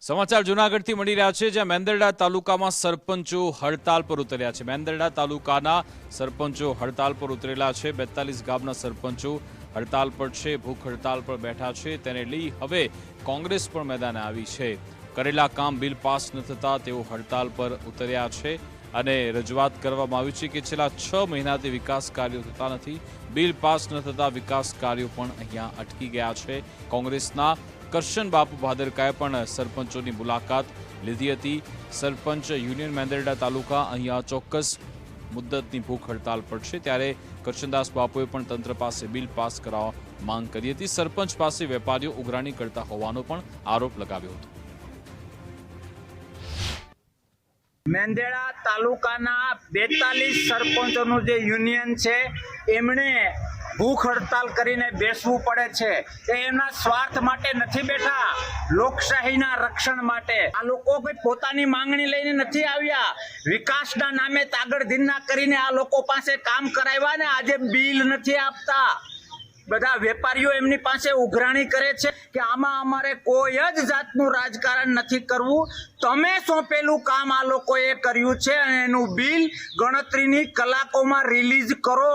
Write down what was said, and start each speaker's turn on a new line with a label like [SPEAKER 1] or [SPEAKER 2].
[SPEAKER 1] સમાચાર જૂનાગઢથી મળી રહ્યા છે, જ્યાં મેંદરડા તાલુકામાં સરપંચો હડતાલ પર ઉતર્યા છે। મેંદરડા તાલુકાના સરપંચો હડતાલ પર ઉતરેલા છે। 42 ગામના સરપંચો હડતાલ પર છે, ભૂખ હડતાલ પર બેઠા છે। તેને લઈ હવે કોંગ્રેસ પણ મેદાને આવી છે। કરેલા કામ બિલ પાસ ન થતા તેઓ હડતાલ પર ઉતર્યા છે અને રજૂઆત કરવામાં આવી છે કે છેલ્લા 6 મહિનાથી વિકાસ કાર્યો થતા નથી। બિલ પાસ ન થતા વિકાસ કાર્યો પણ અહીંયા અટકી ગયા છે। કોંગ્રેસના કરશન બાપુ ભાદરકાએ પણ સરપંચોની મુલાકાત લીધી હતી। સરપંચ યુનિયન મેંદરડા તાલુકા અહીંયા ચોક્કસ મુદ્દતની ભૂખ હડતાલ પર છે, ત્યારે કરશનદાસ બાપુએ પણ તંત્ર પાસે બિલ પાસ કરાવવા માંગ કરી હતી। સરપંચ પાસે વેપારીઓ ઉઘરાણી કરતા હોવાનો પણ આરોપ લગાવ્યો હતો।
[SPEAKER 2] મેંદરડા તાલુકાના 42 સરપંચોનું જે યુનિયન છે એમણે ભૂખ હડતાલ કરીને બેસવું પડે છે। એ એમના સ્વાર્થ માટે નથી બેઠા, લોકશાહીના રક્ષણ માટે। આ લોકો કોઈ પોતાની માંગણી લઈને નથી આવ્યા, વિકાસના નામે તાગડધીના કરીને આ લોકો પાસે કામ કરાવ્યા ને આજે બિલ નથી આપતા। બધા વેપારીઓ એમની પાસે ઉઘરાણી કરે છે કે આમાં અમારે કોઈ જ જાતનું રાજકારણ નથી કરવું, તમે સોંપેલું કામ આ લોકોએ કર્યું છે અને એનું બિલ ગણતરીની કલાકોમાં રિલીઝ કરો।